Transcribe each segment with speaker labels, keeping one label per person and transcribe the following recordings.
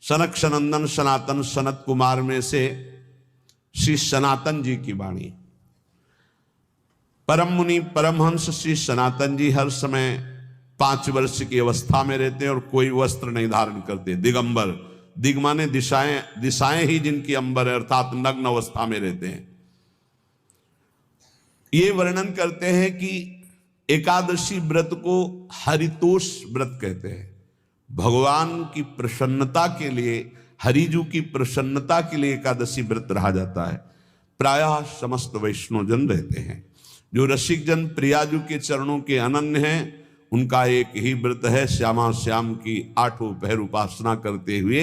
Speaker 1: सनक सनंदन सनातन सनत कुमार में से श्री सनातन जी की वाणी। परम मुनि परमहंस श्री सनातन जी हर समय 5 वर्ष की अवस्था में रहते हैं और कोई वस्त्र नहीं धारण करते, दिगंबर। दिग माने दिशाएं, दिशाएं ही जिनकी अंबर है, अर्थात नग्न अवस्था में रहते हैं। ये वर्णन करते हैं कि एकादशी व्रत को हरितोष व्रत कहते हैं। भगवान की प्रसन्नता के लिए, हरिजू की प्रसन्नता के लिए एकादशी व्रत रहा जाता है। प्रायः समस्त वैष्णव जन रहते हैं। जो रसिक जन प्रियाजू के चरणों के अनन्य हैं, उनका एक ही व्रत है, श्यामा श्याम की 8 पहर उपासना करते हुए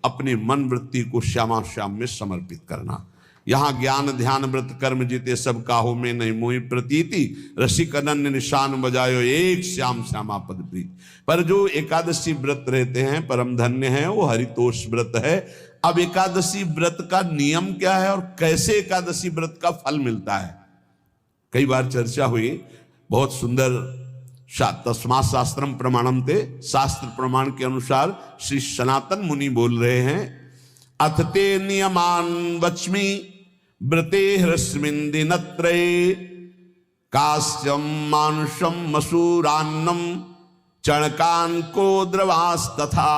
Speaker 1: अपने मन वृत्ति को श्यामा श्याम में समर्पित करना। यहाँ ज्ञान ध्यान व्रत कर्म जीते सब काहू में नहीं मोहि प्रतीति, रसिक अनन्य निशान बजायो एक श्याम श्यामा पद प्रीति। पर जो एकादशी व्रत रहते हैं परम धन्य है, वो हरितोष व्रत है। अब एकादशी व्रत का नियम क्या है और कैसे एकादशी व्रत का फल मिलता है, कई बार चर्चा हुई। बहुत सुंदर तस्मात् शास्त्रम प्रमाणम ते, शास्त्र प्रमाण के अनुसार श्री सनातन मुनि बोल रहे हैं। अथ ते नियमान वच्मि व्रते ह्रस्मिन् दिनत्रये, कास्यम मानुषम मसूरान्नम चणकान को द्रवास्तथा,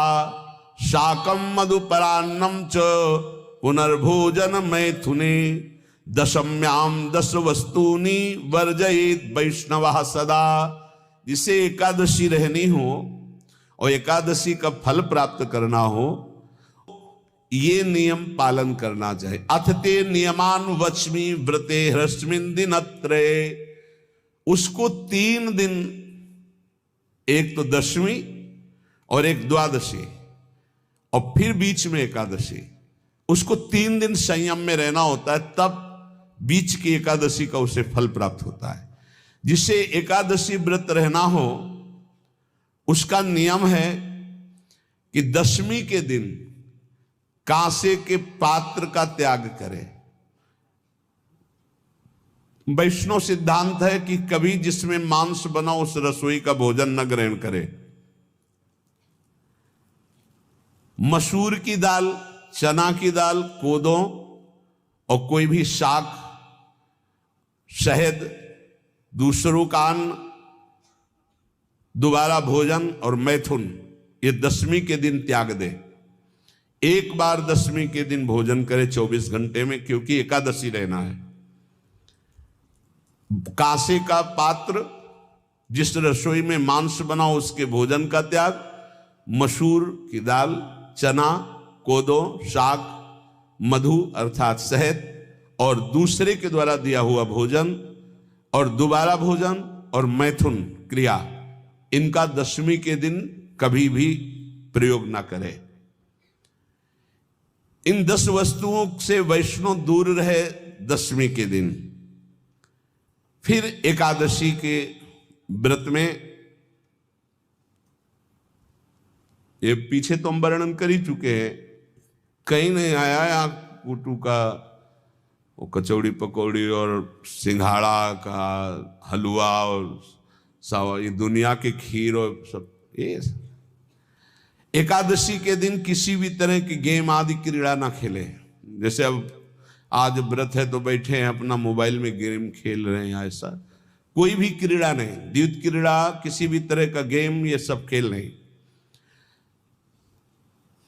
Speaker 1: शाकम मधुपरान्नम च पुनर्भोजन मैथुने, दशम्याम 10 वस्तूनि वर्जयेत वैष्णवः सदा। जिसे एकादशी रहनी हो और एकादशी का फल प्राप्त करना हो, ये नियम पालन करना चाहिए। अथ ते नियमान वच्मि व्रते ह्रस्मिन् दिनत्रये, उसको 3 दिन, एक तो दशमी और एक द्वादशी और फिर बीच में एकादशी, उसको 3 दिन संयम में रहना होता है, तब बीच की एकादशी का उसे फल प्राप्त होता है। जिसे एकादशी व्रत रहना हो उसका नियम है कि दशमी के दिन कांसे के पात्र का त्याग करे। वैष्णव सिद्धांत है कि कभी जिसमें मांस बना उस रसोई का भोजन न ग्रहण करे। मसूर की दाल, चना की दाल, कोदों और कोई भी शाक, शहद, दूसरों का अन्न, दोबारा भोजन और मैथुन, ये दशमी के दिन त्याग दे। एक बार दशमी के दिन भोजन करे 24 घंटे में, क्योंकि एकादशी रहना है। कांसे का पात्र, जिस रसोई में मांस बना उसके भोजन का त्याग, मसूर की दाल, चना, कोदो, शाक, मधु अर्थात शहद और दूसरे के द्वारा दिया हुआ भोजन और दोबारा भोजन और मैथुन क्रिया, इनका दशमी के दिन कभी भी प्रयोग ना करे। इन 10 वस्तुओं से वैष्णव दूर रहे दशमी के दिन। फिर एकादशी के व्रत में, ये पीछे तो हम वर्णन कर ही चुके हैं, कहीं नहीं आया यहाँ कुटू का वो कचौड़ी पकौड़ी और सिंघाड़ा का हलवा और सावा, ये दुनिया के खीर और सब। ये एकादशी के दिन किसी भी तरह की गेम आदि क्रीड़ा ना खेले। जैसे अब आज व्रत है तो बैठे हैं अपना मोबाइल में गेम खेल रहे हैं, ऐसा कोई भी क्रीड़ा नहीं। द्वैत क्रीड़ा, किसी भी तरह का गेम, ये सब खेल नहीं।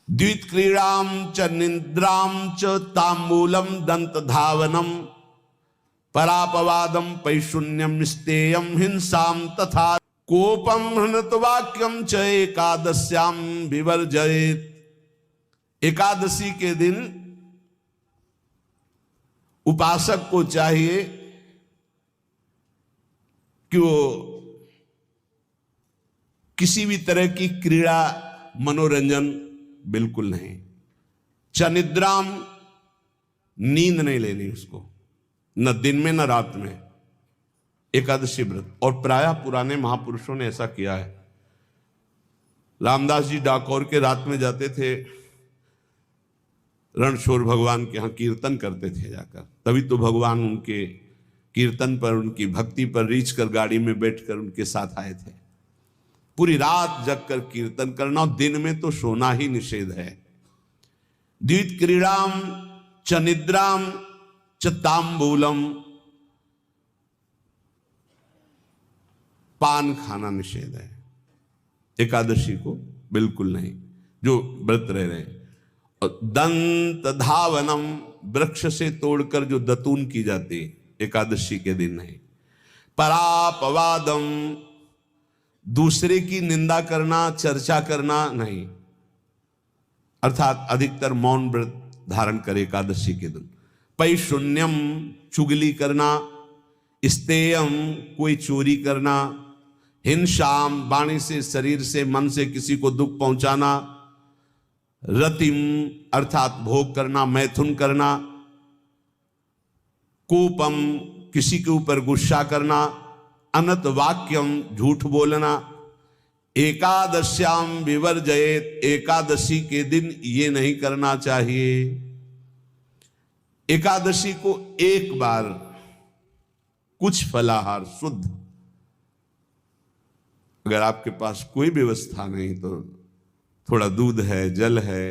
Speaker 1: द्वित क्रीड़ाम च निद्राम च तांबूलम दंत धावनम, परापवादम पैशून्यम स्तेयम हिंसाम तथा कोपम हृत वाक्यम च एकादश्याम विवर्जयेत। एकादशी के दिन उपासक को चाहिए कि वो किसी भी तरह की क्रीड़ा, मनोरंजन बिल्कुल नहीं। चनिद्राम, नींद नहीं लेनी उसको, न दिन में न रात में, एकादशी व्रत। और प्रायः पुराने महापुरुषों ने ऐसा किया है। रामदास जी डाकोर के रात में जाते थे, रणछोड़ भगवान के यहाँ कीर्तन करते थे जाकर। तभी तो भगवान उनके कीर्तन पर, उनकी भक्ति पर रीझ कर गाड़ी में बैठकर उनके साथ आए थे। पूरी रात जग कर कीर्तन करना, और दिन में तो सोना ही निषेध है। द्वित क्रीड़ाम च निद्राम च तांबूलम, पान खाना निषेध है एकादशी को, बिल्कुल नहीं, जो व्रत रह रहे हैं। और दंत धावनम, वृक्ष से तोड़कर जो दतून की जाती एकादशी के दिन नहीं। परापवादम, दूसरे की निंदा करना, चर्चा करना नहीं, अर्थात अधिकतर मौन व्रत धारण करे एकादशी के दिन। पैशून्यम, चुगली करना। स्तेयम, कोई चोरी करना। हिंसाम, वाणी से, शरीर से, मन से किसी को दुख पहुंचाना। रतिम, अर्थात भोग करना, मैथुन करना। कोपम, किसी के ऊपर गुस्सा करना। अनत वाक्यम, झूठ बोलना। एकादश्याम विवर्जयेत, एकादशी के दिन ये नहीं करना चाहिए। एकादशी को एक बार कुछ फलाहार शुद्ध, अगर आपके पास कोई व्यवस्था नहीं तो थोड़ा दूध है, जल है,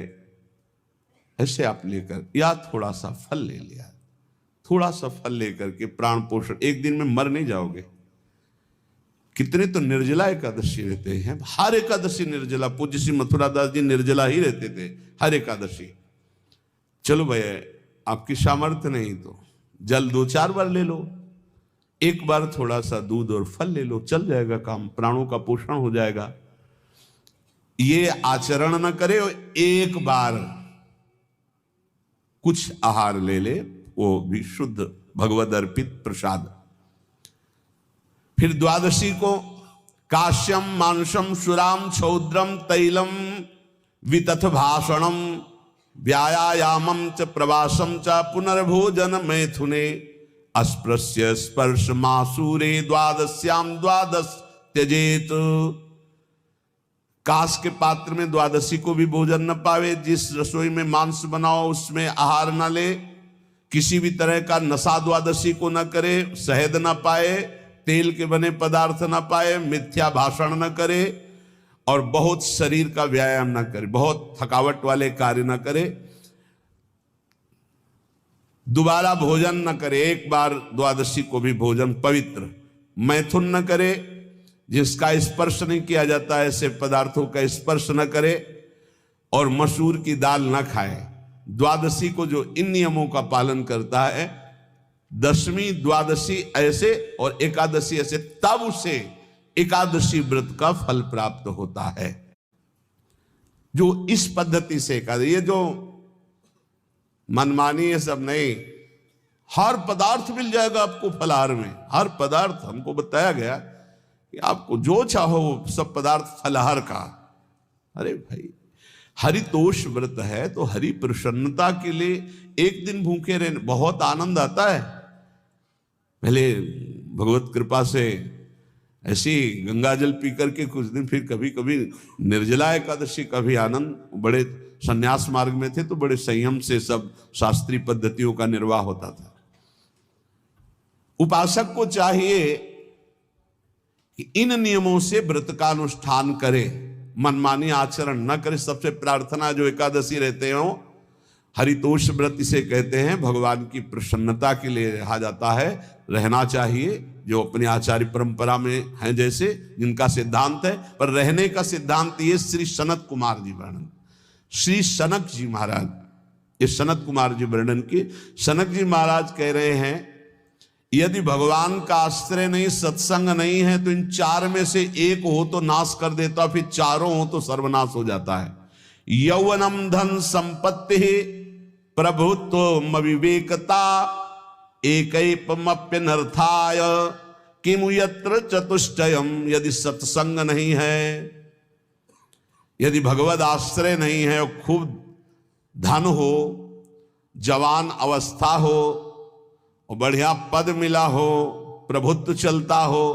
Speaker 1: ऐसे आप लेकर, या थोड़ा सा फल ले लिया, थोड़ा सा फल लेकर के प्राण पोषण, एक दिन में मर नहीं जाओगे। कितने तो निर्जला एकादशी रहते हैं, हर एकादशी निर्जला। पूज्य श्री मथुरा दास जी निर्जला ही रहते थे हर एकादशी। चलो भैया, आपकी सामर्थ्य नहीं तो जल 2-4 बार ले लो, एक बार थोड़ा सा दूध और फल ले लो, चल जाएगा काम, प्राणों का पोषण हो जाएगा। ये आचरण न करे, एक बार कुछ आहार ले ले, वो भी शुद्ध भगवद अर्पित प्रसाद। फिर द्वादशी को काश्यम मांसम शुराम छौद्रम तैलम वितथ भाषणम व्यायामम च प्रवासम च पुनर्भोजन मैथुने अस्पृश्य स्पर्श मासूरे द्वादश्याम द्वादश त्यजेत। कांस के पात्र में द्वादशी को भी भोजन न पावे। जिस रसोई में मांस बनाओ उसमें आहार न ले। किसी भी तरह का नशा द्वादशी को न करे। शहद न पाए, तेल के बने पदार्थ न पाए, मिथ्या भाषण न करे और बहुत शरीर का व्यायाम न करे, बहुत थकावट वाले कार्य न करे। दोबारा भोजन न करे, एक बार द्वादशी को भी भोजन पवित्र। मैथुन न करे, जिसका स्पर्श नहीं किया जाता ऐसे पदार्थों का स्पर्श न करे। और मसूर की दाल न खाए। द्वादशी को जो इन नियमों का पालन करता है, दशमी द्वादशी ऐसे और एकादशी ऐसे, तब उसे एकादशी व्रत का फल प्राप्त होता है। जो इस पद्धति से एकादशी, ये जो मनमानी है सब नहीं, हर पदार्थ मिल जाएगा आपको फलाहार में। हर पदार्थ हमको बताया गया कि आपको जो चाहो सब पदार्थ फलाहार का। अरे भाई, हरितोष व्रत है तो हरि प्रसन्नता के लिए एक दिन भूखे रहने बहुत आनंद आता है। पहले भगवत कृपा से ऐसी गंगा जल पी करके कुछ दिन, फिर कभी कभी निर्जला एकादशी का भी आनंद। बड़े संन्यास मार्ग में थे तो बड़े संयम से सब शास्त्रीय पद्धतियों का निर्वाह होता था। उपासक को चाहिए कि इन नियमों से व्रत का अनुष्ठान करे, मनमानी आचरण न करे। सबसे प्रार्थना जो एकादशी रहते हो, हरितोष व्रत इसे कहते हैं, भगवान की प्रसन्नता के लिए रहा जाता है, रहना चाहिए। जो अपनी आचार्य परंपरा में हैं, जैसे जिनका सिद्धांत है, पर रहने का सिद्धांत ये श्री सनत कुमार जी वर्णन, श्री सनक जी महाराज, ये सनत कुमार जी वर्णन की। सनक जी महाराज कह रहे हैं, यदि भगवान का आश्रय नहीं, सत्संग नहीं है, तो इन 4 में से एक हो तो नाश कर देता, फिर चारों हो तो सर्वनाश हो जाता है। यौवनम धन संपत्ति प्रभुत्व विवेकता एकैपमप्यनर्थाय किमु यत्र चतुष्टयम। यदि सत्संग नहीं है, यदि भगवद आश्रय नहीं है, और खूब धन हो, जवान अवस्था हो, और बढ़िया पद मिला हो, प्रभुत्व चलता हो,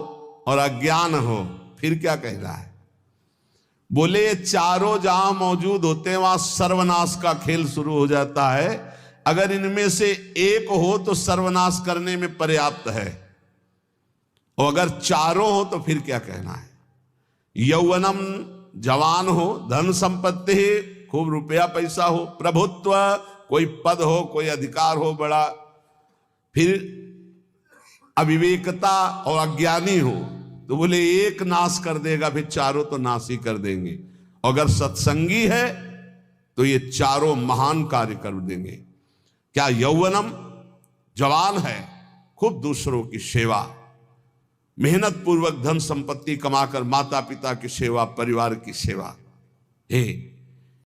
Speaker 1: और अज्ञान हो, फिर क्या कह रहा है? बोले ये चारों जहां मौजूद होते हैं वहां सर्वनाश का खेल शुरू हो जाता है। अगर इनमें से एक हो तो सर्वनाश करने में पर्याप्त है, और अगर चारों हो तो फिर क्या कहना है? यौवनम, जवान हो, धन संपत्ति, खूब रुपया पैसा हो, प्रभुत्व, कोई पद हो, कोई अधिकार हो बड़ा, फिर अविवेकता और अज्ञानी हो, तो बोले एक नाश कर देगा, फिर चारों तो नाश ही कर देंगे। अगर सत्संगी है तो ये चारों महान कार्य कर देंगे। क्या यौवनम, जवान है, खूब दूसरों की सेवा, मेहनत पूर्वक धन संपत्ति कमाकर माता पिता की सेवा, परिवार की सेवा। हे